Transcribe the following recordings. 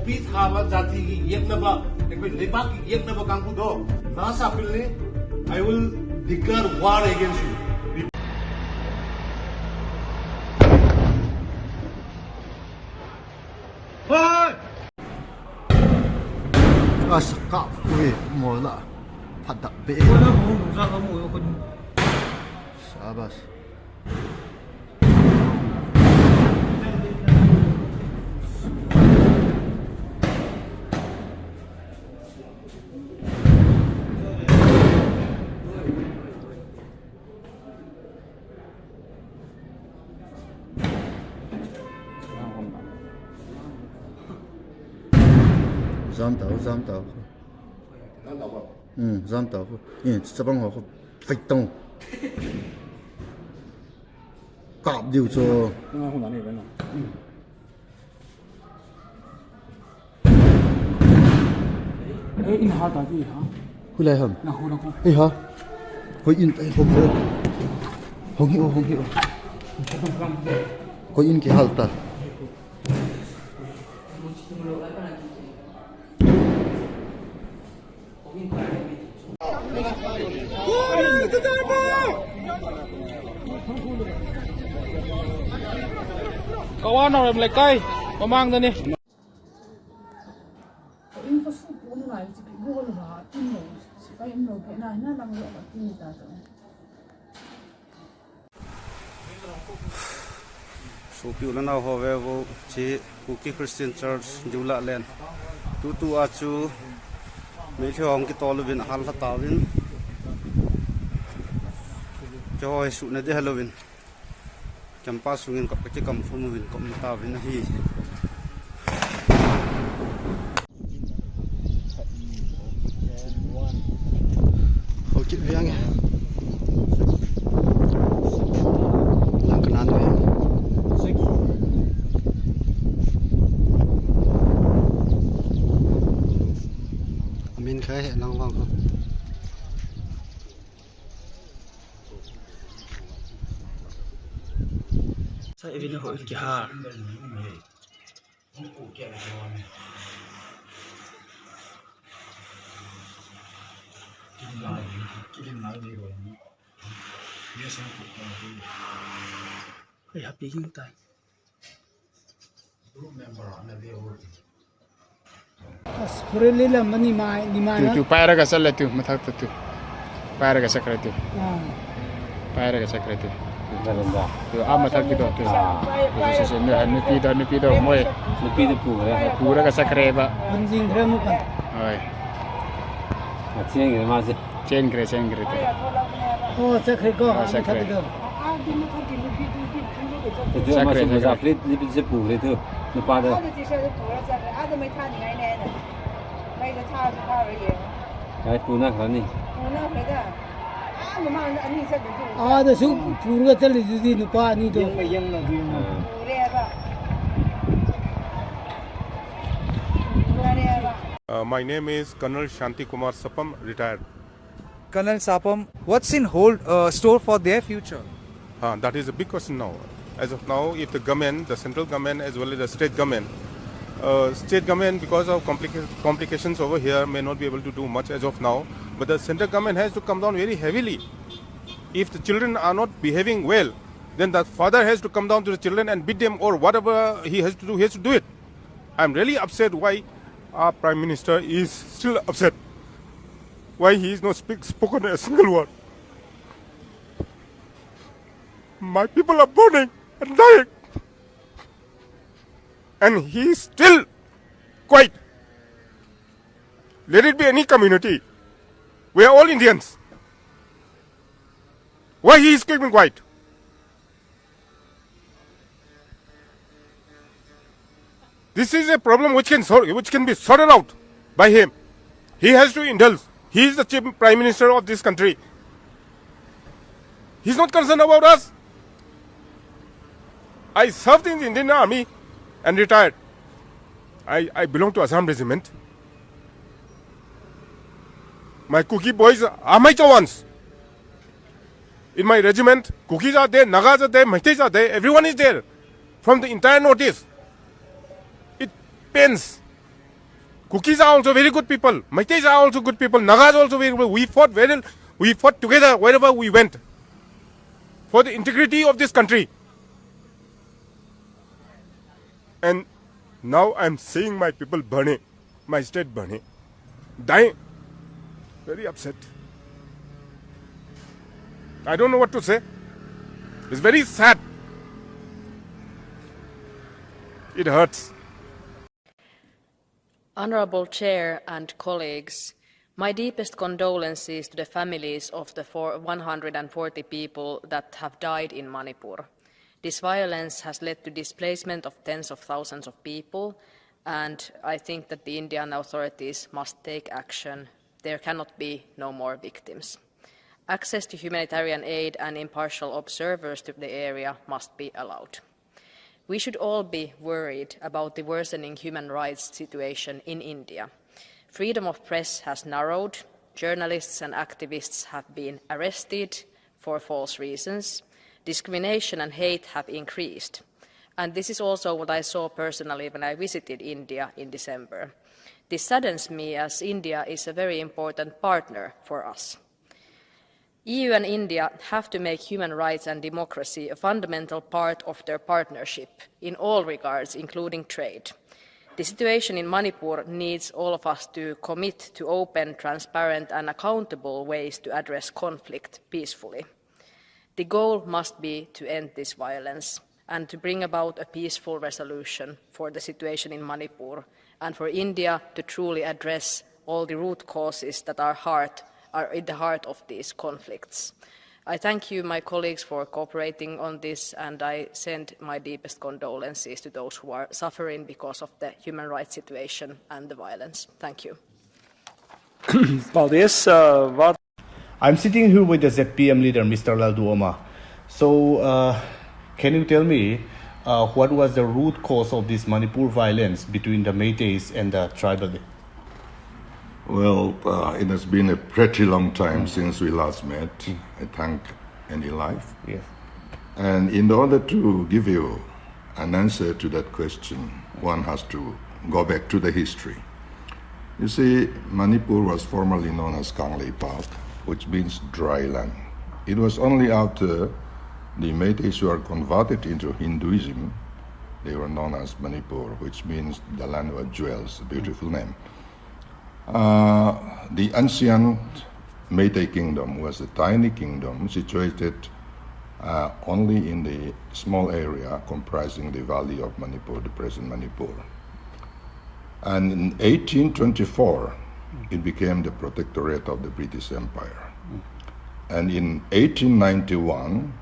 Peace Hava Jati Yeknaba, Lepaki Yeknaba Kankudo, Nasa Pilne, I will declare war against you. Asakap ui mola padak be. Wala mo musa ka mo ko. Sabas. Giam tàu. Giam tàu à? Giam tàu. Sẽ bằng họ phịch tông. Cọp điều cho. Không nói này vậy nào. Ê, in hả tại gì hả? Huy lại hầm. Nào nào. Ê hả? Huy in tay không hiểu. Không hiểu. Huy in cái hal ta. Kawan orang melekai, pemang tu ni. In có số của nó lại chỉ bị mua là họ tin rồi, chỉ có em rồi cái này nó đang gọi là tin người ta rồi. So piu na ho ve wo chi Kuki Christian Church Jula Len tu achu me thong ki tol vin hal ha ta vin cho su na de Halloween champa sungin ko chi kam fu vin kom ta vin hi Hậu chữ viang nhé. Làm cái nan thôi. Mình khởi hiện long vòng không? Saya ini hoi kihar. Hey, happy yung tay. Purely là money mai đi mai đó. Tu para ka sala tu mathak tu. Para ka sakra tu. Para ka sakra tu. Tu ama thak tu tu. Tu se ni pi do moi. Ni pi tu pu ra ka sakre ba. Anh riêng thế một cái. Oi. chen ge ma se Chen kre tu. Ô, chắc phải có họ Chắc thật phải. được. tu ma se za flit ni pi se pu le tu ni pa de 这些都补了这个，俺都没差你奶奶的，没得差是差而已。 ai pu na kha ni 我那回的，俺们妈你这个就 À, đó số phụ cái tên là gì nữa pa ni đâu. 补了吧，补了吧。 My name is Colonel Shanti Kumar Sapam, retired. Colonel Sapam, what's in store for their future? That is a big question now. As of now, if the government, the central government as well as the state government, because of complications over here may not be able to do much as of now, but the central government has to come down very heavily. If the children are not behaving well, then the father has to come down to the children and beat them or whatever he has to do it. I'm really upset why our Prime Minister is still upset. Why he is not spoken a single word. My people are burning and dying. And he is still quiet. Let it be any community. We are all Indians. Why he is keeping quiet? This is a problem which can be sorted out by him. He has to indulge. He is the chief prime minister of this country. He is not concerned about us. I served in the Indian Army and retired. I belong to Assam regiment. My Kuki boys are my ones. In my regiment, Kukis are there, Nagas are there, Maitis are there, everyone is there. From the entire notice. It pains Kukis are also very good people. Meiteis are also good people. Nagas also very good. We fought together wherever we went for the integrity of this country. And now I'm seeing my people burning, my state burning, dying. Very upset. I don't know what to say. It's very sad. It hurts. Honourable Chair and colleagues, my deepest condolences to the families of the 140 people that have died in Manipur. This violence has led to displacement of tens of thousands of people, and I think that the Indian authorities must take action. There cannot be no more victims. Access to humanitarian aid and impartial observers to the area must be allowed. We should all be worried about the worsening human rights situation in India. Freedom of press has narrowed, journalists and activists have been arrested for false reasons, discrimination and hate have increased. And this is also what I saw personally when I visited India in December. This saddens me as India is a very important partner for us. EU and India have to make human rights and democracy a fundamental part of their partnership in all regards, including trade. The situation in Manipur needs all of us to commit to open, transparent and accountable ways to address conflict peacefully. The goal must be to end this violence and to bring about a peaceful resolution for the situation in Manipur and for India to truly address all the root causes that are in the heart of these conflicts. I thank you, my colleagues, for cooperating on this, and I send my deepest condolences to those who are suffering because of the human rights situation and the violence. Thank you. I'm sitting here with the ZPM leader, Mr. Lalduoma. So, can you tell me what was the root cause of this Manipur violence between the Meiteis and the tribal? Well, it has been a pretty long time since we last met. I thank any life. Yes. And in order to give you an answer to that question, one has to go back to the history. You see, Manipur was formerly known as Kanglei Park, which means dry land. It was only after the Meiteis were converted into Hinduism, they were known as Manipur, which means the land of jewels, a beautiful name. The ancient Meitei kingdom was a tiny kingdom situated only in the small area comprising the valley of Manipur, the present Manipur. And in 1824, it became the protectorate of the British Empire. And in 1891,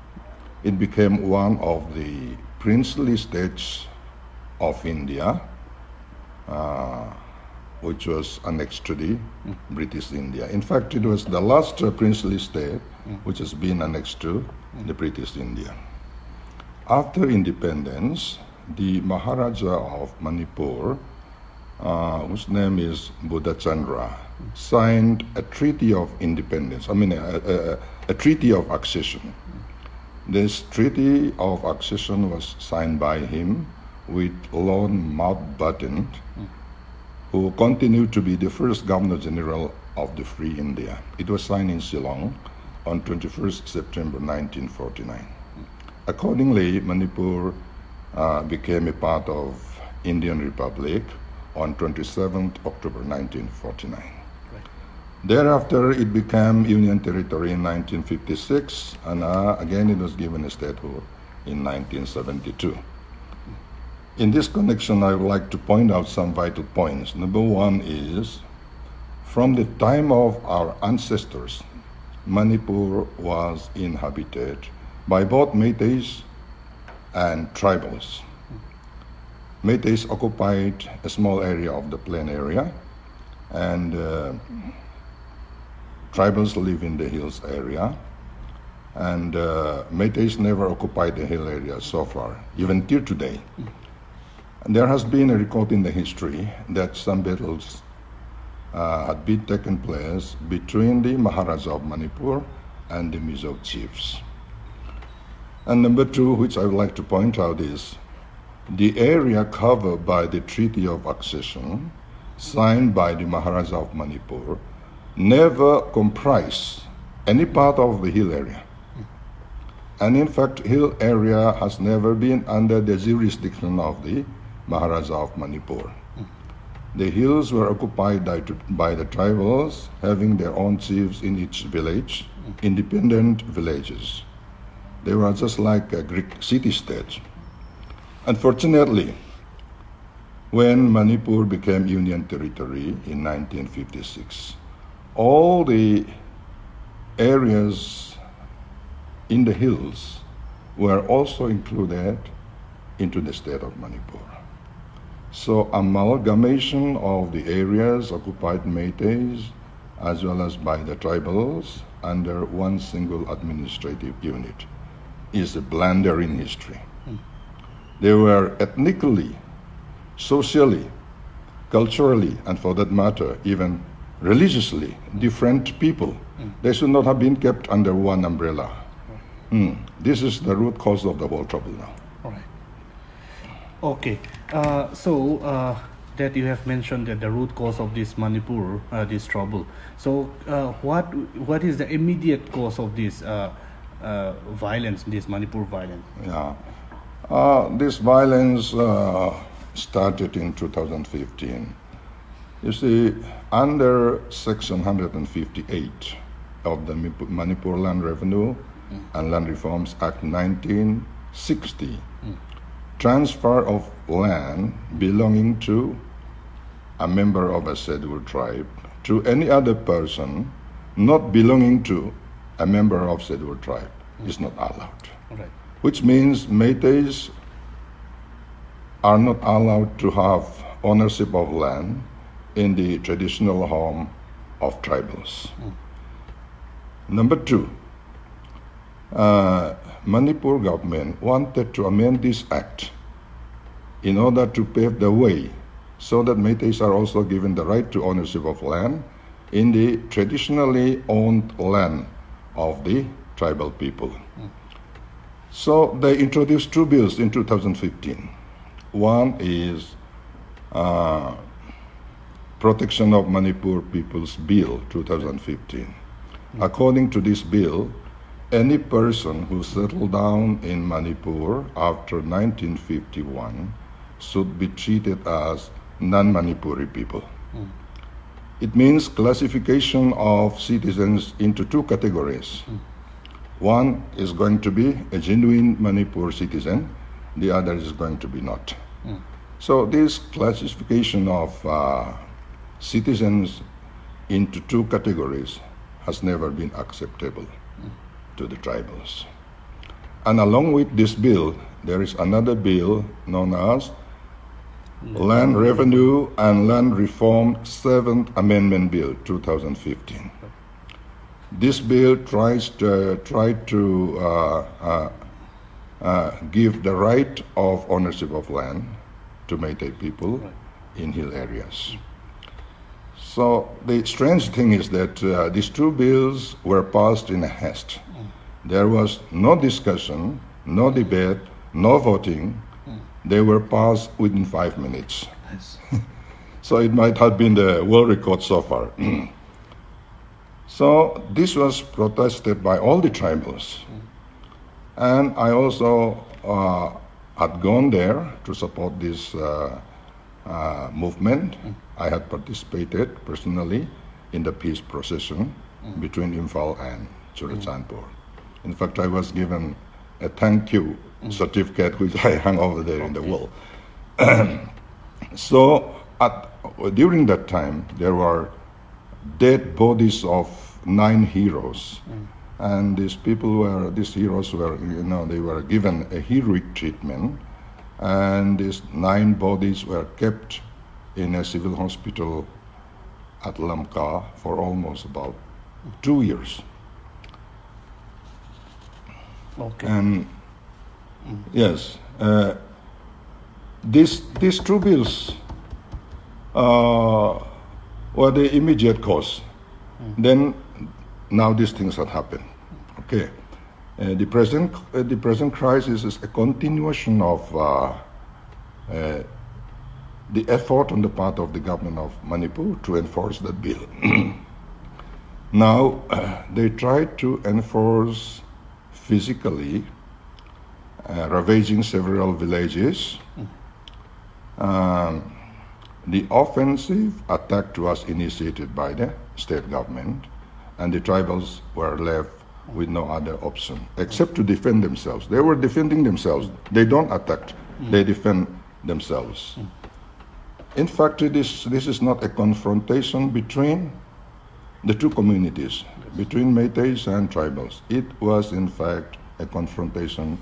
it became one of the princely states of India, which was annexed to the British India. In fact, it was the last princely state which has been annexed to the British India. After independence, the Maharaja of Manipur, whose name is Buddha Chandra, signed a treaty of independence, a treaty of accession. This treaty of accession was signed by him with Lord Mountbatten, who continued to be the first Governor General of the Free India. It was signed in Ceylon on 21st September 1949. Accordingly, Manipur became a part of Indian Republic on 27th October 1949. Right. Thereafter, it became Union Territory in 1956, and again it was given a statehood in 1972. In this connection, I would like to point out some vital points. Number one is, from the time of our ancestors, Manipur was inhabited by both Meiteis and tribals. Meiteis occupied a small area of the plain area, and tribals live in the hills area. And Meiteis never occupied the hill area so far, even till today. And there has been a record in the history that some battles had been taken place between the Maharaja of Manipur and the Mizo chiefs. And number two, which I would like to point out, is the area covered by the Treaty of Accession signed by the Maharaja of Manipur never comprise any part of the hill area. And in fact, hill area has never been under the jurisdiction of the Maharaja of Manipur. The hills were occupied by the tribals, having their own chiefs in each village, independent villages. They were just like a Greek city-state. Unfortunately, when Manipur became Union territory in 1956, all the areas in the hills were also included into the state of Manipur. So amalgamation of the areas occupied Métis as well as by the tribals under one single administrative unit is a blunder in history. They were ethnically, socially, culturally, and for that matter, even religiously different people. They should not have been kept under one umbrella. This is the root cause of the whole trouble now. All right. Okay. So that you have mentioned that the root cause of this Manipur, this trouble. So what is the immediate cause of this violence, this Manipur violence? Yeah. This violence started in 2015. You see, under Section 158 of the Manipur Land Revenue and Land Reforms Act 1960, transfer of land belonging to a member of a scheduled tribe to any other person not belonging to a member of scheduled tribe is not allowed. Right. Which means Métis are not allowed to have ownership of land in the traditional home of tribals. Number two, Manipur government wanted to amend this act in order to pave the way so that Métis are also given the right to ownership of land in the traditionally owned land of the tribal people. So they introduced two bills in 2015. One is Protection of Manipur People's Bill 2015. According to this bill, any person who settled down in Manipur after 1951 should be treated as non-Manipuri people. It means classification of citizens into two categories. One is going to be a genuine Manipur citizen, the other is going to be not. So this classification of citizens into two categories has never been acceptable to the tribals. And along with this bill, there is another bill known as Land Revenue and Land Reform 7th Amendment Bill 2015. This bill tries to give the right of ownership of land to Métis people in hill areas. So the strange thing is that these two bills were passed in a haste. There was no discussion, no debate, no voting. They were passed within 5 minutes. So it might have been the world record so far. So this was protested by all the tribals. And I also had gone there to support this movement. I had participated personally in the peace procession between Imphal and Churachandpur. In fact, I was given a thank you certificate which I hung over there in the wall. So during that time, there were dead bodies of 9 heroes. And these heroes were, they were given a heroic treatment. And these 9 bodies were kept in a civil hospital at Lamka for almost about 2 years. Okay. And yes, these two bills were the immediate cause. Then now these things had happened. Okay, the present crisis is a continuation of the effort on the part of the government of Manipur to enforce that bill. Now, they tried to enforce physically, ravaging several villages. The offensive attack was initiated by the state government, and the tribals were left with no other option except to defend themselves. They were defending themselves. They don't attack, they defend themselves. In fact, this is not a confrontation between the two communities, between Métis and tribals. It was, in fact, a confrontation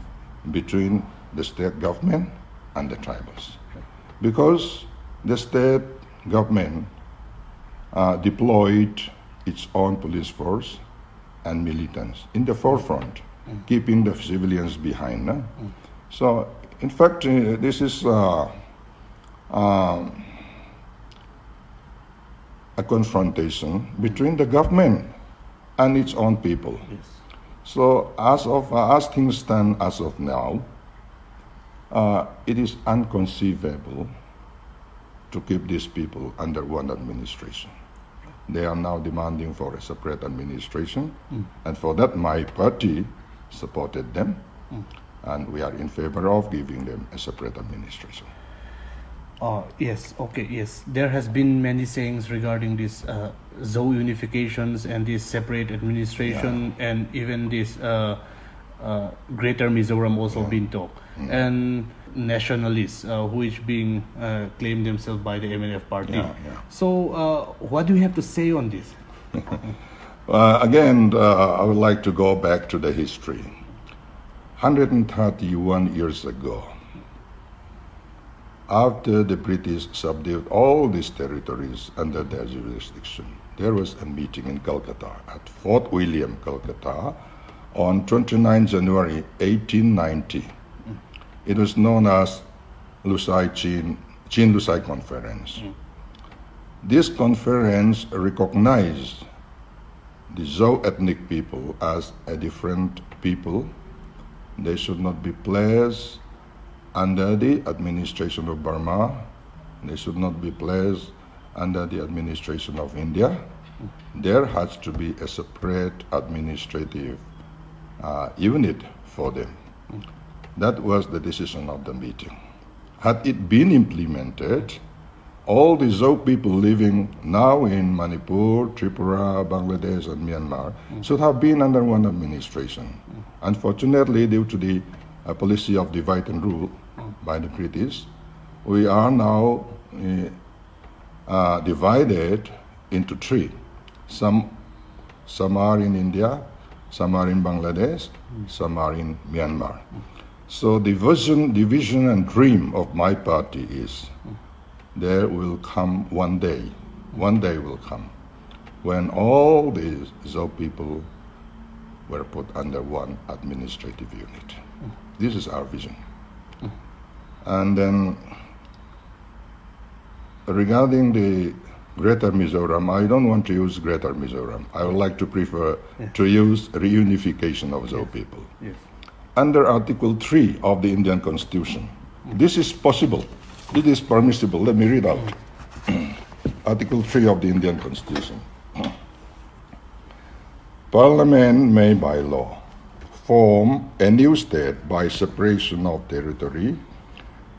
between the state government and the tribals. Because the state government deployed its own police force and militants in the forefront, keeping the civilians behind. So, in fact, this is a confrontation between the government and its own people. Yes. So, as things stand as of now, it is inconceivable to keep these people under one administration. They are now demanding for a separate administration, and for that my party supported them, and we are in favor of giving them a separate administration. Yes, okay, yes. There has been many sayings regarding this Zou unifications and this separate administration, and even this Greater Mizoram also been talked. And nationalists who is being claimed themselves by the MNF party. So what do you have to say on this? Again, I would like to go back to the history. 131 years ago, after the British subdued all these territories under their jurisdiction, there was a meeting in Calcutta at Fort William, Calcutta, on 29 January 1890. It was known as Chin-Lusai Conference. This conference recognized the Zou ethnic people as a different people. They should not be placed under the administration of Burma. They should not be placed under the administration of India. There has to be a separate administrative unit for them. That was the decision of the meeting. Had it been implemented, all the Zou people living now in Manipur, Tripura, Bangladesh, and Myanmar should have been under one administration. Unfortunately, due to the policy of divide and rule by the British, we are now divided into three. Some are in India, some are in Bangladesh, some are in Myanmar. So the vision and dream of my party is there will come one day will come, when all these Zou people were put under one administrative unit. This is our vision. And then regarding the Greater Mizoram, I don't want to use Greater Mizoram. I would like to prefer to use reunification of Zou people. Yes. Under Article 3 of the Indian Constitution, this is possible. It is permissible. Let me read out. Article 3 of the Indian Constitution. Parliament may by law form a new state by separation of territory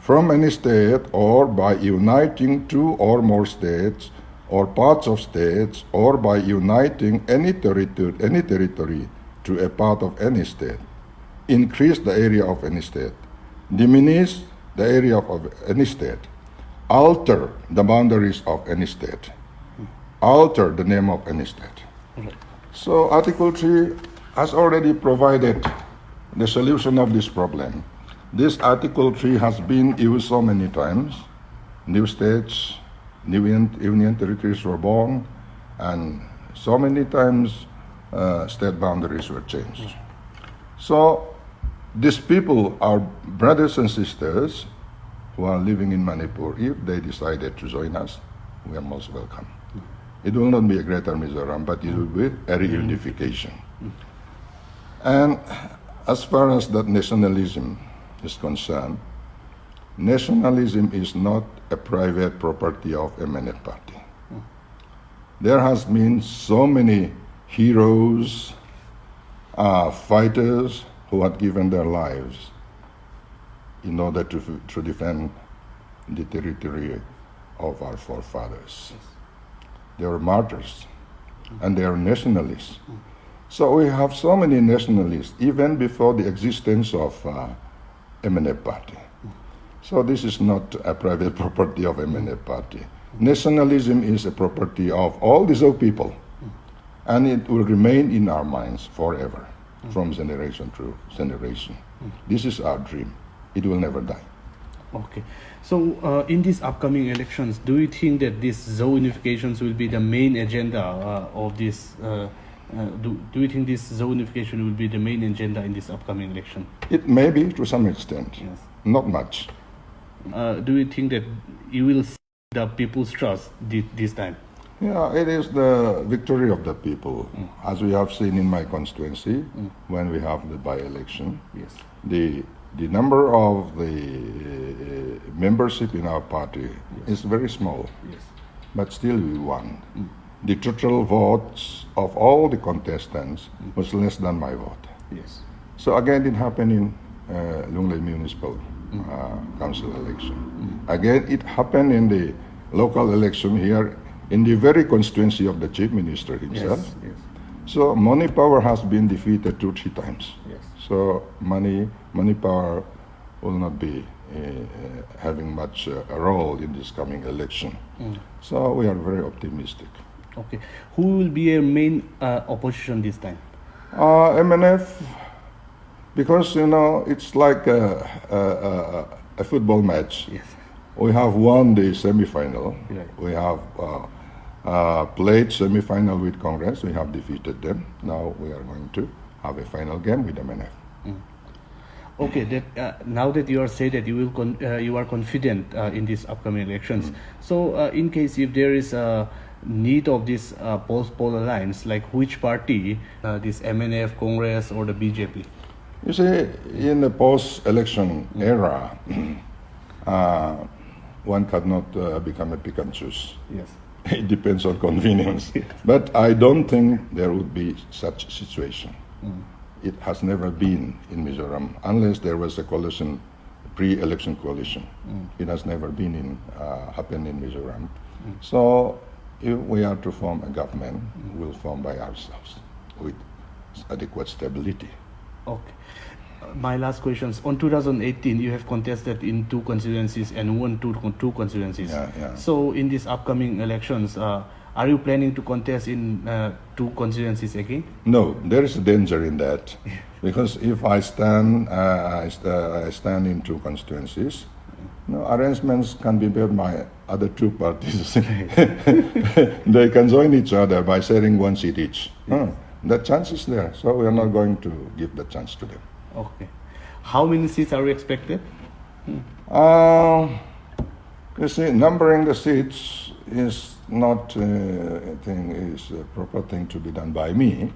from any state, or by uniting two or more states or parts of states, or by uniting any territory to a part of any state, increase the area of any state, diminish the area of any state, alter the boundaries of any state, alter the name of any state. So Article 3 has already provided the solution of this problem. This Article 3 has been used so many times. New states, new union territories were born, and so many times state boundaries were changed. So these people are brothers and sisters who are living in Manipur. If they decided to join us, we are most welcome. It will not be a Greater Mizoram, but it will be a reunification. And as far as that nationalism is concerned, nationalism is not a private property of MNF party. There has been so many heroes, fighters who had given their lives in order to defend the territory of our forefathers. They were martyrs, and they are nationalists. So we have so many nationalists, even before the existence of MNF party. So this is not a private property of MNF party. Nationalism is a property of all these old people, and it will remain in our minds forever, from generation to generation. This is our dream. It will never die. Okay. So in these upcoming elections, do you think that these zonifications will be the main agenda of this? Do you think this zonification will be the main agenda in this upcoming election? It may be to some extent, yes. Not much. Do you think that you will see the people's trust this time? Yeah, it is the victory of the people, as we have seen in my constituency when we have the by-election. Yes. The number of the membership in our party is very small, yes. But still we won. The total votes of all the contestants was less than my vote. Yes. So again, it happened in Lunglei Municipal Council election. Again, it happened in the local election here in the very constituency of the Chief Minister himself. Yes. Yes. So money power has been defeated 2-3 times. Yes. So money power will not be having much a role in this coming election. So we are very optimistic. Okay. Who will be a main opposition this time? MNF, because it's like a football match. Yes. We have won the semi-final. Right. We have played semi-final with Congress. We have defeated them. Now we are going to have a final game with MNF. Okay. That now that you are saying that you are confident in these upcoming elections. So in case if there is a need of this post-poll alliance, like which party, this MNF, Congress, or the BJP? You see, in the post-election era, one cannot become a pick and choose. Yes. It depends on convenience. But I don't think there would be such situation. It has never been in Mizoram, unless there was a coalition, pre-election coalition. It has never been happened in Mizoram. So if we are to form a government, we'll form by ourselves with adequate stability. Okay. My last questions. On 2018, you have contested in 2 constituencies and won two constituencies. Yeah. So in these upcoming elections, are you planning to contest in 2 constituencies again? No, there is a danger in that, because if I stand, I stand in 2 constituencies. Arrangements can be made by other 2 parties. They can join each other by sharing 1 seat each. That chance is there, so we are not going to give the chance to them. Okay. How many seats are we expected? You see, numbering the seats is not a proper thing to be done by me.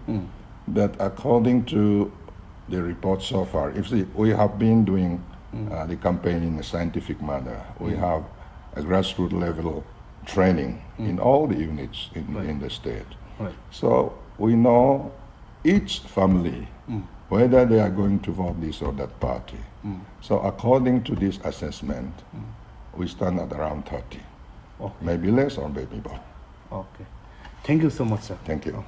But according to the report so far, we have been doing the campaign in a scientific manner. We have a grassroots level training in all the units in the state. Right. So we know each family whether they are going to vote this or that party. So according to this assessment, we stand at around 30. Okay. Maybe less or maybe more. Okay. Thank you so much, sir. Thank you.